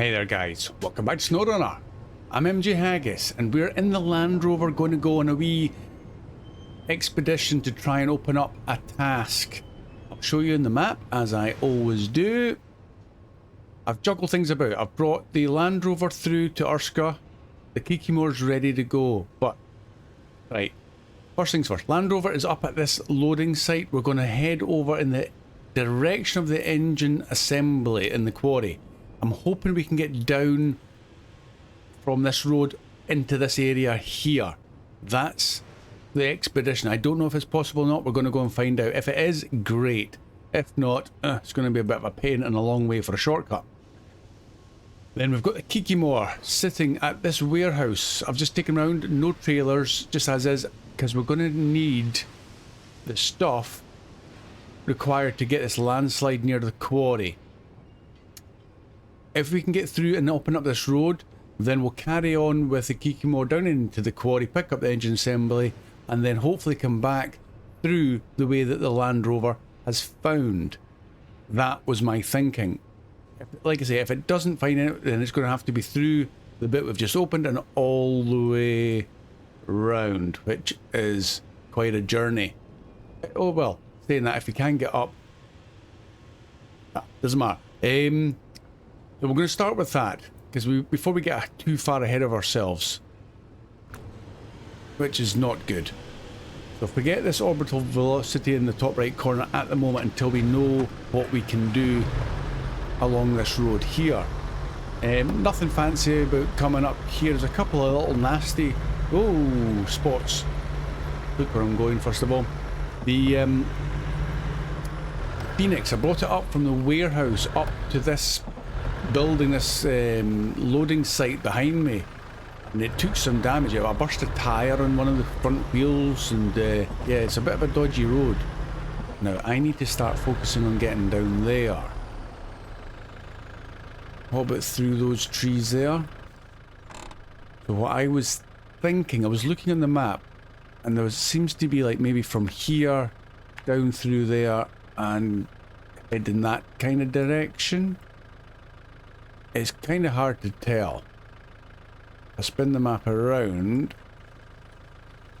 Hey there guys, welcome back to Snowrunner. I'm MJ Haggis and we're in the Land Rover going to go on a wee expedition to try and open up a task. I'll show you in the map as I always do. I've juggled things about. I've brought the Land Rover through to Urska. The Kikimore's ready to go, but right, first things first. Land Rover is up at this loading site. We're going to head over in the direction of the engine assembly in the quarry. I'm hoping we can get down from this road into this area here. That's the expedition. I don't know if it's possible or not. We're going to go and find out. If it is, great. If not, it's going to be a bit of a pain and a long way for a shortcut. Then we've got the Kikimore sitting at this warehouse. I've just taken around, no trailers, just as is, because we're going to need the stuff required to get this landslide near the quarry. If we can get through and open up this road, then we'll carry on with the Kikimore down into the quarry, pick up the engine assembly, and then hopefully come back through the way that the Land Rover has found. That was my thinking. Like I say, if it doesn't find it, then it's going to have to be through the bit we've just opened and all the way round, which is quite a journey. Oh well, saying that, if we can get up, doesn't matter. So we're going to start with that, because before we get too far ahead of ourselves, which is not good. So forget this orbital velocity in the top right corner at the moment until we know what we can do along this road here. Nothing fancy about coming up here. There's a couple of little nasty spots. Look where I'm going first of all. The Phoenix, I brought it up from the warehouse up to this building, this loading site behind me, and it took some damage. I burst a tyre on one of the front wheels, and yeah, it's a bit of a dodgy road. Now I need to start focusing on getting down there. What about through those trees there? So what I was thinking, I was looking on the map, and there seems to be like maybe from here down through there and head in that kind of direction. It's kind of hard to tell. I spin the map around.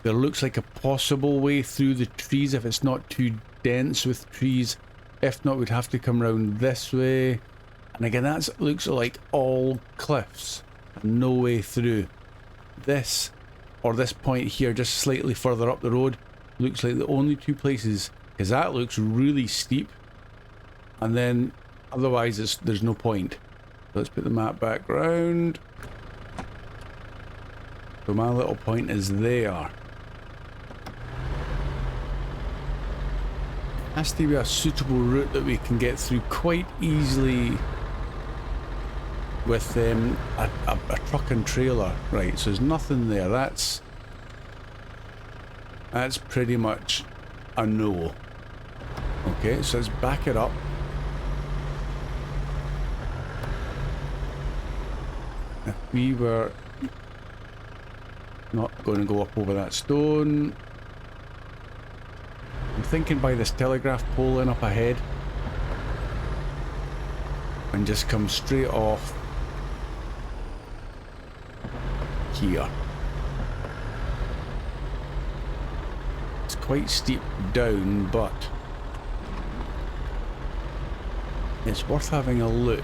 There looks like a possible way through the trees if it's not too dense with trees. If not, we'd have to come around this way. And again, that looks like all cliffs. No way through. This, or this point here, just slightly further up the road, looks like the only two places, because that looks really steep. And then, otherwise, there's no point. Let's put the map back round. So my little point is there. Has to be a suitable route that we can get through quite easily with a truck and trailer. Right, so there's nothing there. That's pretty much a no. Okay, so let's back it up. If we were not going to go up over that stone, I'm thinking by this telegraph pole in up ahead and just come straight off here. It's quite steep down, but it's worth having a look.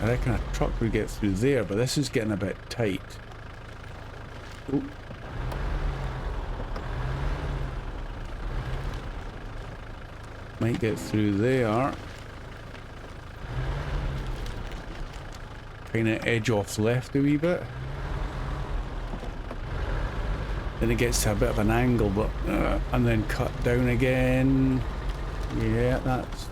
I reckon a truck would get through there, but this is getting a bit tight. Ooh. Might get through there. Kind of edge off left a wee bit. Then it gets to a bit of an angle, but and then cut down again. Yeah, that's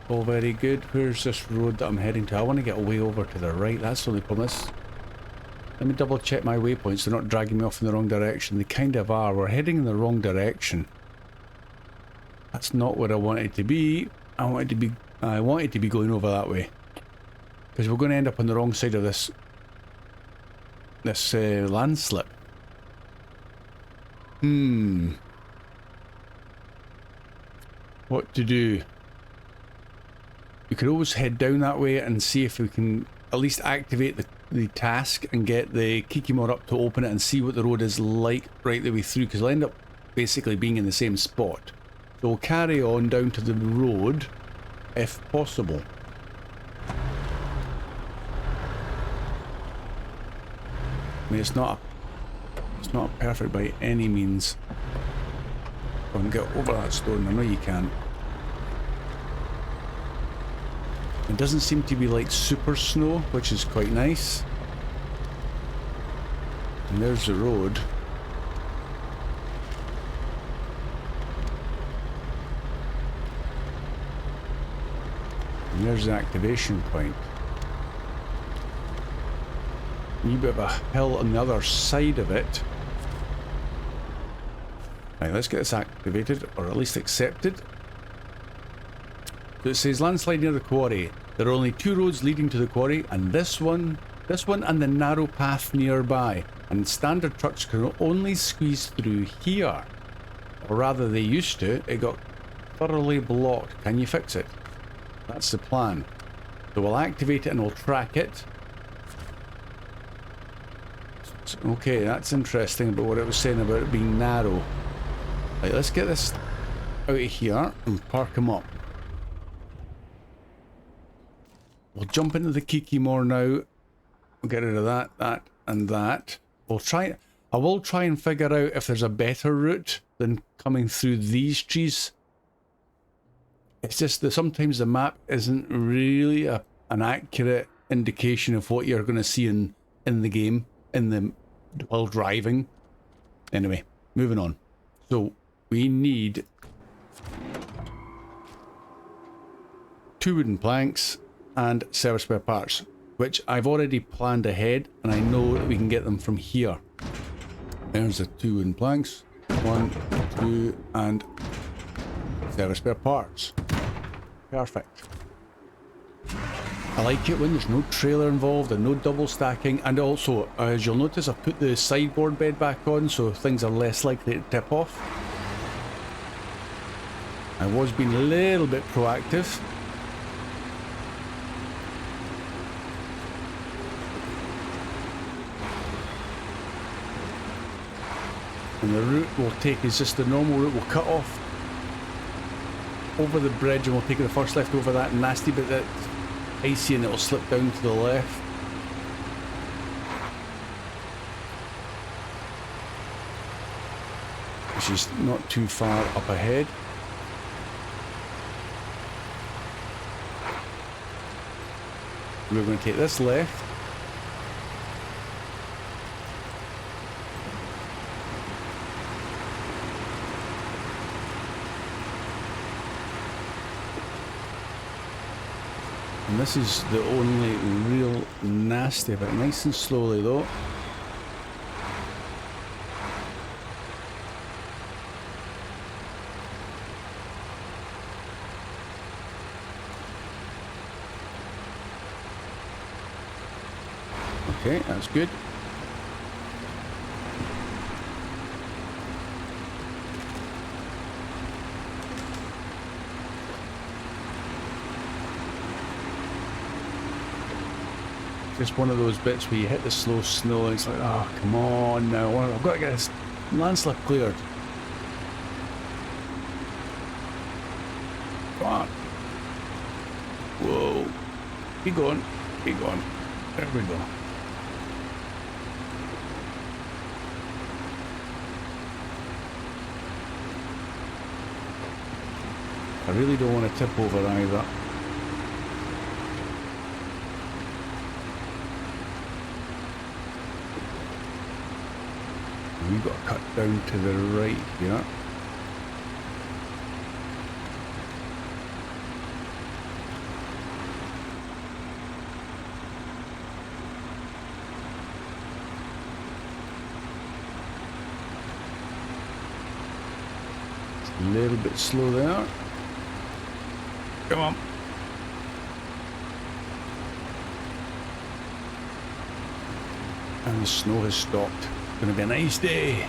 all very good. Where's this road that I'm heading to? I want to get away over to the right. That's the only problem. Let me double check my waypoints. They're not dragging me off in the wrong direction. They kind of are. We're heading in the wrong direction. That's not where I wanted to be. I wanted to be going over that way, because we're going to end up on the wrong side of this landslip. what to do. We could always head down that way and see if we can at least activate the task and get the Kikimore up to open it and see what the road is like right the way through, because we'll end up basically being in the same spot. So we'll carry on down to the road if possible. I mean, it's not perfect by any means. Go and get over that stone. I know you can. It doesn't seem to be like super snow, which is quite nice. And there's the road. And there's the activation point. A wee bit of a hill on the other side of it. Right, let's get this activated, or at least accepted. So it says landslide near the quarry. There are only 2 roads leading to the quarry, and this one and the narrow path nearby. And standard trucks can only squeeze through here. Or rather, they used to. It got thoroughly blocked. Can you fix it? That's the plan. So we'll activate it and we'll track it. Okay, that's interesting about what it was saying about it being narrow. Right, let's get this out of here and park him up. We'll jump into the Kikimore now. We'll get rid of that, and that. I will try and figure out if there's a better route than coming through these trees. It's just that sometimes the map isn't really an accurate indication of what you're going to see in the game, while driving. Anyway, moving on. So we need 2 wooden planks and service spare parts, which I've already planned ahead, and I know that we can get them from here. There's the 2 wooden planks. 1, 2, and service spare parts. Perfect. I like it when there's no trailer involved and no double stacking, and also, as you'll notice, I've put the sideboard bed back on so things are less likely to tip off. I was being a little bit proactive. And the route we'll take is just the normal route. We'll cut off over the bridge and we'll take the first left over that nasty bit that's icy, and it'll slip down to the left. Which is not too far up ahead. We're going to take this left. And this is the only real nasty bit. Nice and slowly though. Okay, that's good. Just one of those bits where you hit the slow snow and it's like, oh, come on now, I've got to get this landslide cleared. Come on. Whoa. Keep going. Keep going. There we go. I really don't want to tip over either. We've got to cut down to the right here. It's a little bit slow there. Come on. And the snow has stopped. It's going to be a nice day.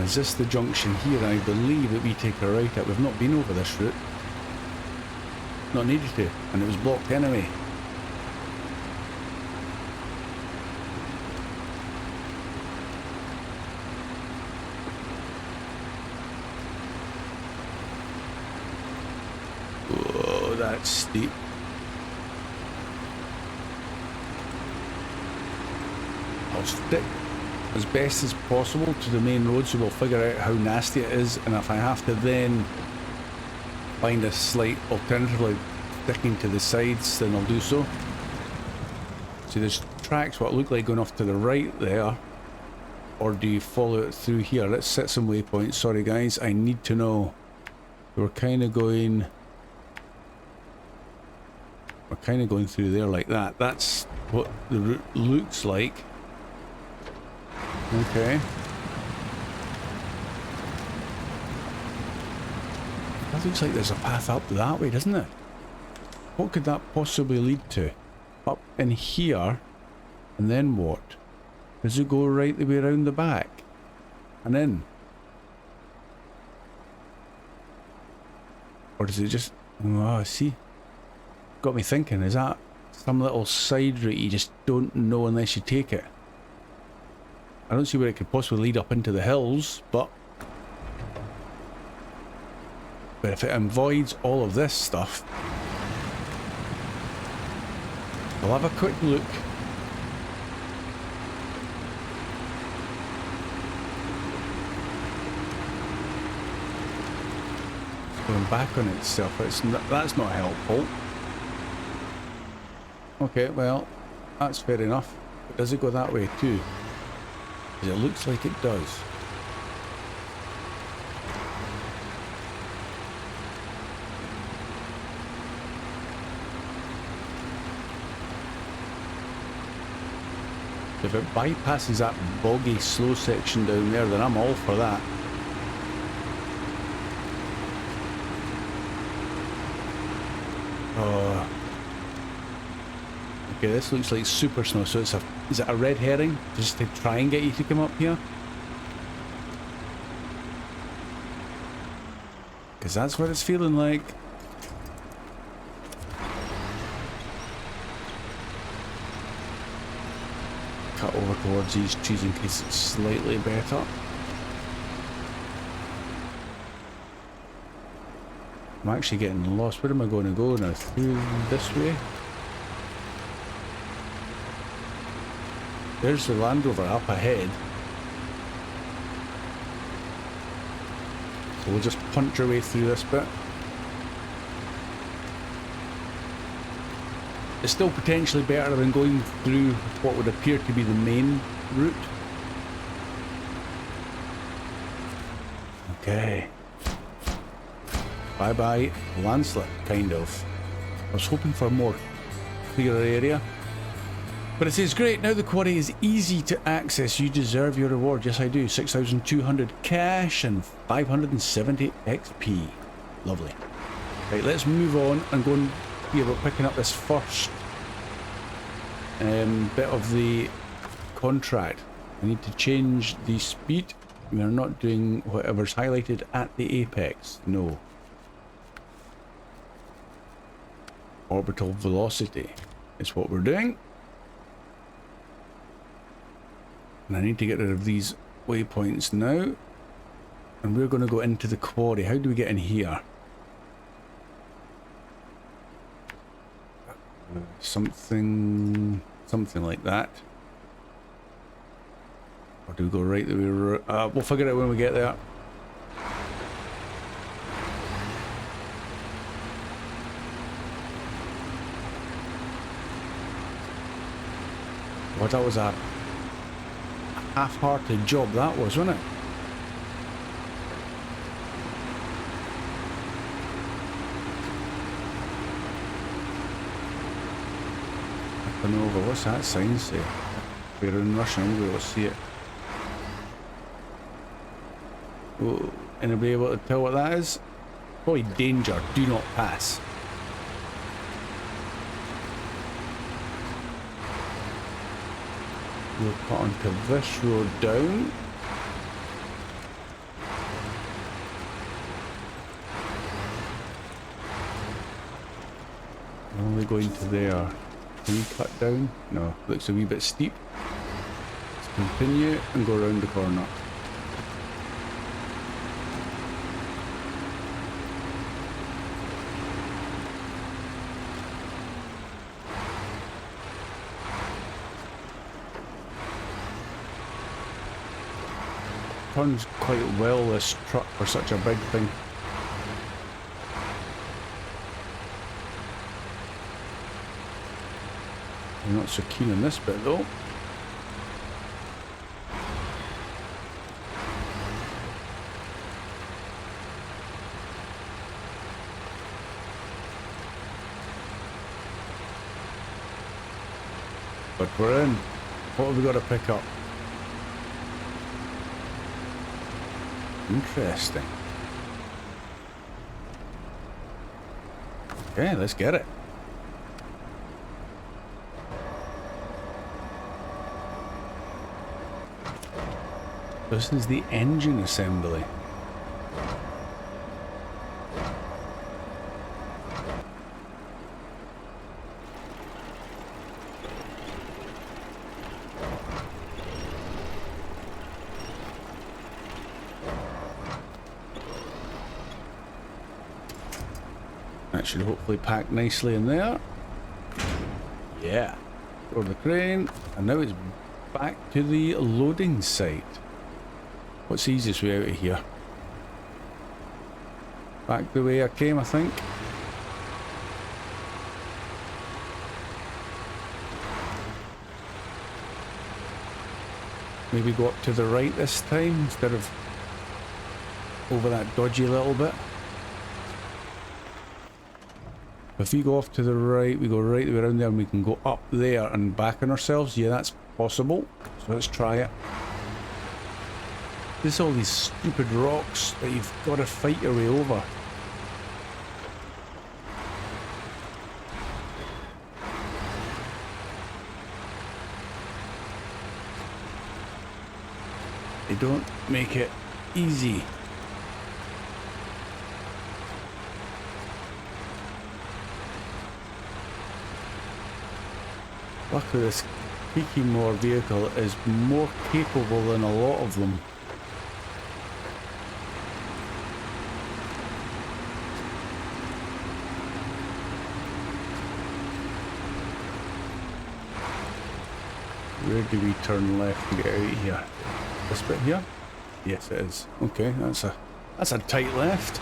Is this the junction here? I believe that we take a right at. We've not been over this route. Not needed to, and it was blocked anyway. Whoa, that's steep. I'll stick as best as possible to the main road, so we'll figure out how nasty it is, and if I have to then find a slight alternative like sticking to the sides, then I'll do so. See, there's tracks what look like going off to the right there, or do you follow it through here? Let's set some waypoints. Sorry guys, I need to know. We're kind of going through there like that. That's what the route looks like. Okay. That looks like there's a path up that way, doesn't it? What could that possibly lead to? Up in here, and then what? Does it go right the way around the back? And in? Or does it just... Oh, see? Got me thinking, is that some little side route you just don't know unless you take it? I don't see where it could possibly lead up into the hills, but if it avoids all of this stuff, I'll have a quick look. It's going back on itself. That's not helpful. Okay, well, that's fair enough. But does it go that way too? It looks like it does. If it bypasses that boggy slow section down there, then I'm all for that. Oh. Okay, this looks like super snow, so is it a red herring just to try and get you to come up here? Because that's what it's feeling like. Cut over towards these trees in case it's slightly better. I'm actually getting lost. Where am I going to go now? Through this way? There's the Land Rover up ahead. So we'll just punch our way through this bit. It's still potentially better than going through what would appear to be the main route. Okay. Bye bye landslide, kind of. I was hoping for a more clearer area. But it says, great, now the quarry is easy to access. You deserve your reward. Yes, I do. 6,200 cash and 570 XP. Lovely. Right, let's move on and go and be about picking up this first bit of the contract. I need to change the speed. We are not doing whatever's highlighted at the apex. No. Orbital Velocity is what we're doing. And I need to get rid of these waypoints now. And we're going to go into the quarry. How do we get in here? Something like that. Or do we go right the way? We'll figure it out when we get there. Well, that was a half-hearted job, that was, wasn't it? Up and over. What's that sign say? We're in Russian, I'm going to see it. Oh, anybody able to tell what that is? Probably danger, do not pass. We'll put onto this road down. going to there. Can we cut down? No, looks a wee bit steep. Let's continue and go around the corner. Turns quite well, this truck, for such a big thing. I'm not so keen on this bit though. But we're in. What have we got to pick up? Interesting. Okay, let's get it. This is the engine assembly. That should hopefully pack nicely in there. Yeah. Over the crane, and now it's back to the loading site. What's the easiest way out of here? Back the way I came, I think. Maybe go up to the right this time instead of over that dodgy little bit. If we go off to the right, we go right the way around there and we can go up there and back on ourselves. Yeah, that's possible. So let's try it. There's all these stupid rocks that you've got to fight your way over. They don't make it easy. Luckily this Kikimore vehicle is more capable than a lot of them. Where do we turn left to get out of here? This bit here? Yes, it is. Okay, that's a tight left.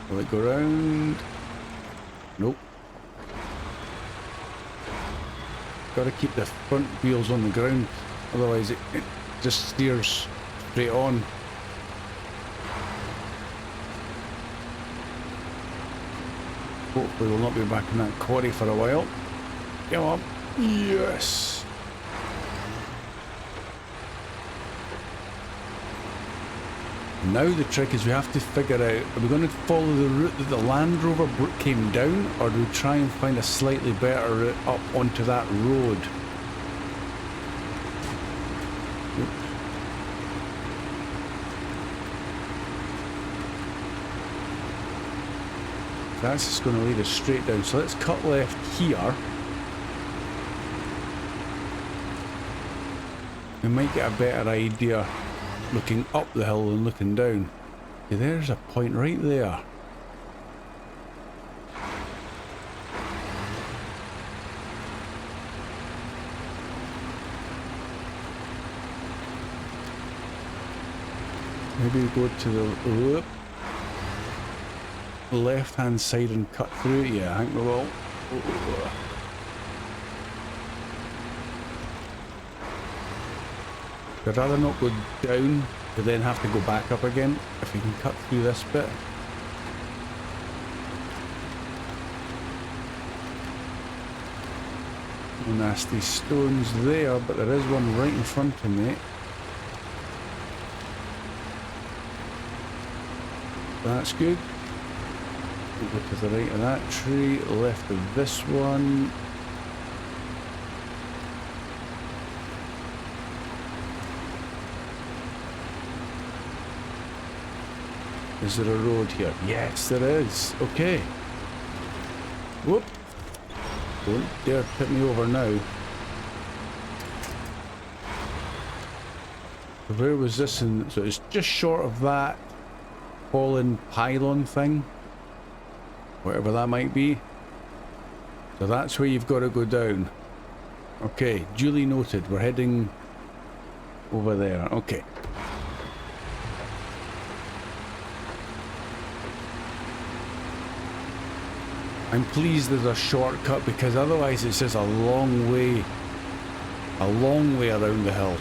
Will it go round? Nope. Gotta keep the front wheels on the ground, otherwise it just steers straight on. Hopefully we'll not be back in that quarry for a while. Come on. Yes! Now the trick is we have to figure out, are we going to follow the route that the Land Rover came down, or do we try and find a slightly better route up onto that road? Oops. That's just going to lead us straight down, so let's cut left here. We might get a better idea looking up the hill than looking down. Okay, there's a point right there. Maybe we go to the left hand side and cut through it. Yeah, I think we will. I'd rather not go down to then have to go back up again if we can cut through this bit. No nasty stones there, but there is one right in front of me. That's good. We'll go to the right of that tree, left of this one. Is there a road here? Yes, there is. Okay. Whoop. Don't dare tip me over now. Where was this in? So it's just short of that fallen pylon thing. Whatever that might be. So that's where you've got to go down. Okay, duly noted. We're heading over there. Okay. I'm pleased there's a shortcut because otherwise it's just a long way around the hill.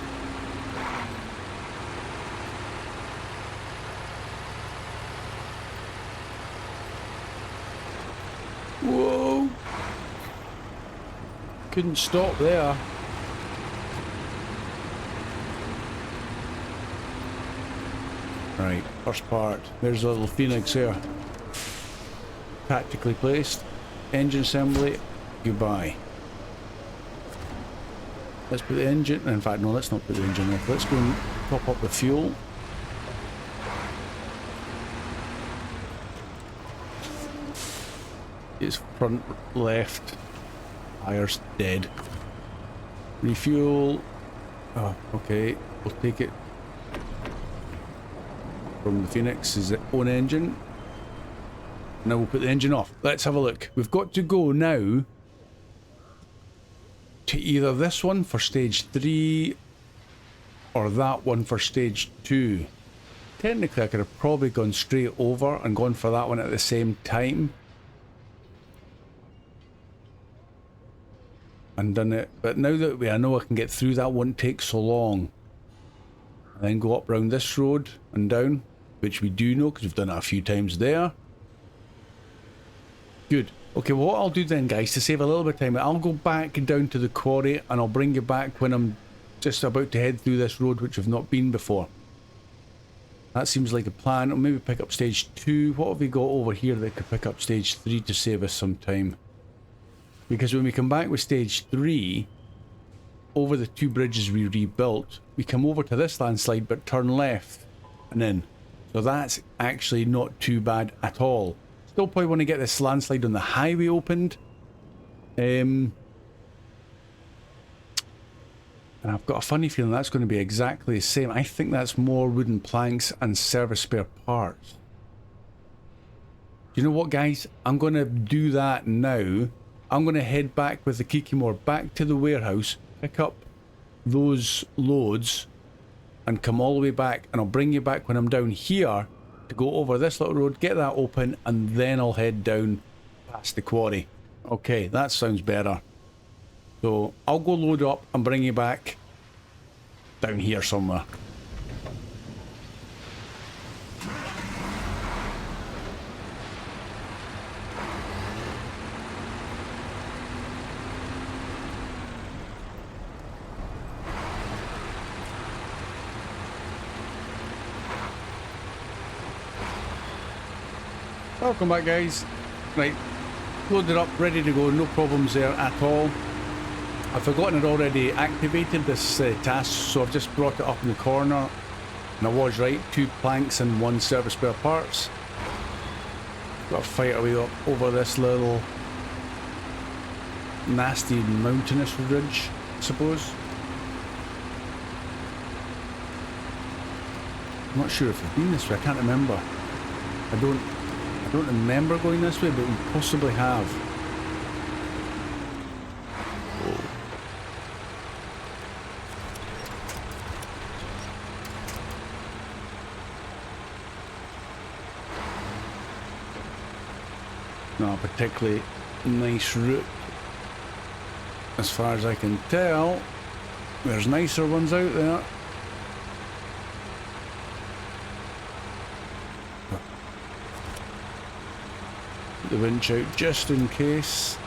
Whoa! Couldn't stop there. Right, first part. There's a little Phoenix there. Tactically placed. Engine assembly. Goodbye. Let's put the engine... In fact, no, let's not put the engine off. Let's go and top up the fuel. It's front left. Tire's dead. Refuel. Oh, okay. We'll take it from the Phoenix's own engine. Now we'll put the engine off. Let's have a look. We've got to go now to either this one for stage 3 or that one for stage 2. Technically I could have probably gone straight over and gone for that one at the same time and done it, but now that I know I can get through, that won't take so long. And then go up round this road and down, which we do know because we've done it a few times there. Good. Okay, well what I'll do then, guys, to save a little bit of time, I'll go back down to the quarry and I'll bring you back when I'm just about to head through this road which I've not been before. That seems like a plan. Or maybe pick up stage 2. What have we got over here that could pick up stage 3 to save us some time? Because when we come back with stage 3, over the 2 bridges we rebuilt, we come over to this landslide but turn left and in. So that's actually not too bad at all. Still probably want to get this landslide on the highway opened. And I've got a funny feeling that's going to be exactly the same. I think that's more wooden planks and service spare parts. You know what, guys? I'm going to do that now. I'm going to head back with the Kikimore back to the warehouse, pick up those loads and come all the way back, and I'll bring you back when I'm down here to go over this little road, get that open, and then I'll head down past the quarry. Okay, that sounds better. So I'll go load up and bring you back down here somewhere. Welcome back, guys. Right, loaded up, ready to go, no problems there at all. I've forgotten I'd already activated this task, so I've just brought it up in the corner, and I was right, 2 planks and 1 service spare parts. Got to fight our way up over this little nasty mountainous ridge, I suppose. I'm not sure if we've been this way, I can't remember. I don't remember going this way, but we possibly have. Not a particularly nice route as far as I can tell. There's nicer ones out there. Put the winch out just in case.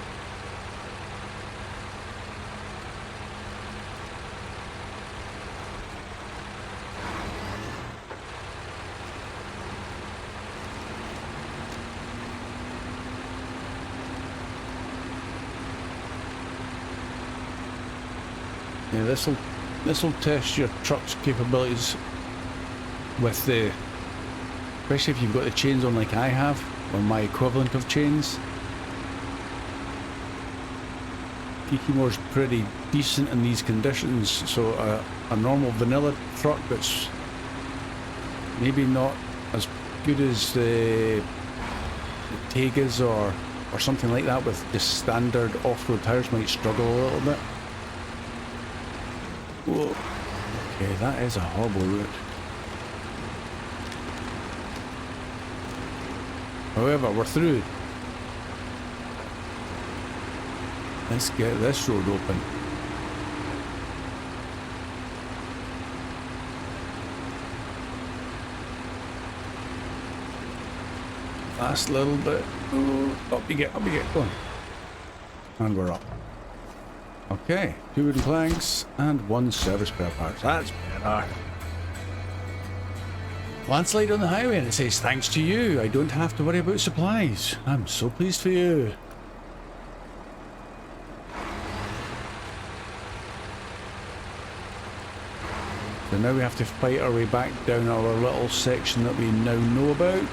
Yeah, this'll test your truck's capabilities with the Especially if you've got the chains on like I have, or my equivalent of chains. Kikimore's pretty decent in these conditions, so a normal vanilla truck that's maybe not as good as the Tegas or something like that with just standard off-road tires might struggle a little bit. Whoa. Okay, that is a horrible route. However, we're through. Let's get this road open. Last little bit. Ooh, up you get, go on. And we're up. Okay, 2 wooden planks and 1 service spare parts. That's better. Landslide on the highway, and it says, thanks to you, I don't have to worry about supplies. I'm so pleased for you. So now we have to fight our way back down our little section that we now know about.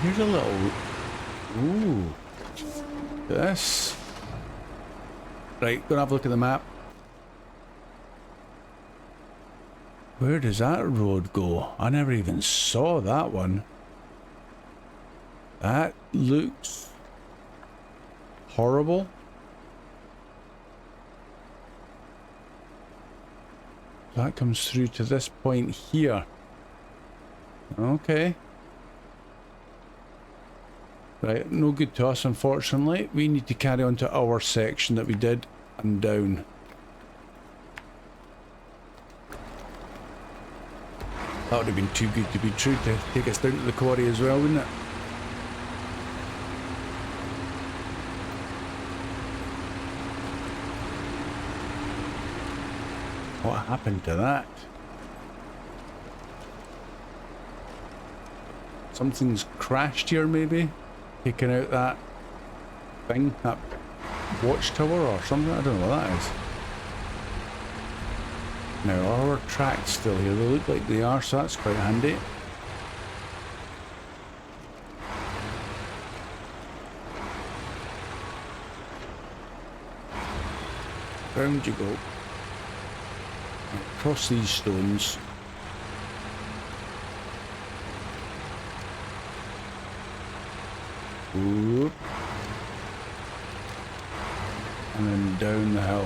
Here's a little... Ooh. This. Right, gonna have a look at the map. Where does that road go? I never even saw that one. That looks horrible. That comes through to this point here. Okay. Right, no good to us, unfortunately. We need to carry on to our section that we did and down. That would have been too good to be true to take us down to the quarry as well, wouldn't it? What happened to that? Something's crashed here, maybe? Taking out that thing, that watchtower or something? I don't know what that is. Now, are our tracks still here? They look like they are, so that's quite handy. Round you go. Across these stones. Whoop. And then down the hill.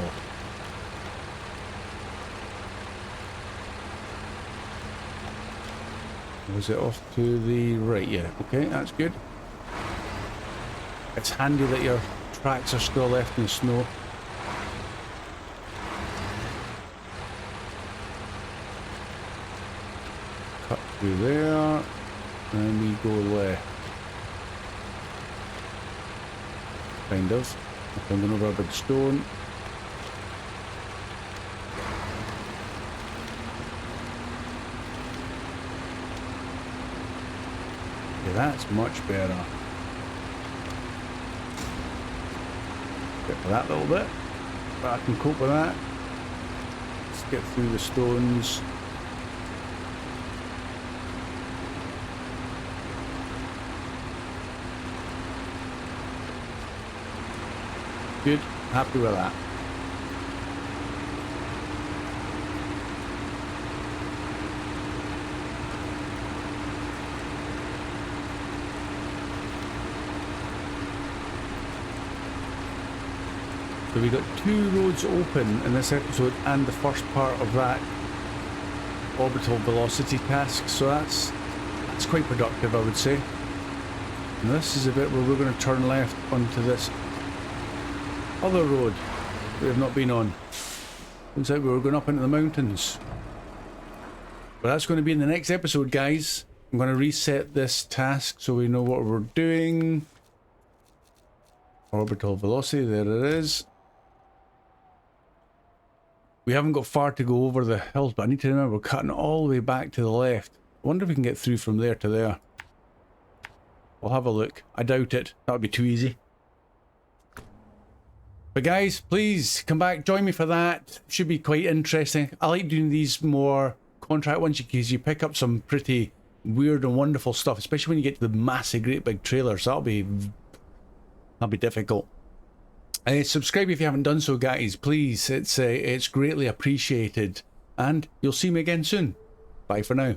Was it off to the right? Yeah, okay, that's good. It's handy that your tracks are still left in the snow. Cut through there, and we go left. Kind of. I'm going over a big stone. Yeah, that's much better. Get for that little bit, but I can cope with that. Let's get through the stones. Good, happy with that. So we got 2 roads open in this episode and the first part of that Orbital Velocity task, so that's quite productive, I would say. And this is a bit where we're going to turn left onto this other road we have not been on. Looks like we were going up into the mountains. But that's going to be in the next episode, guys. I'm going to reset this task so we know what we're doing. Orbital Velocity, there it is. We haven't got far to go over the hills, but I need to remember we're cutting all the way back to the left. I wonder if we can get through from there to there. We'll have a look. I doubt it. That would be too easy. But guys, please come back, join me for that. Should be quite interesting. I like doing these more contract ones because you pick up some pretty weird and wonderful stuff, especially when you get to the massive, great big trailers. That'll be difficult. Subscribe if you haven't done so, guys. Please, it's greatly appreciated, and you'll see me again soon. Bye for now.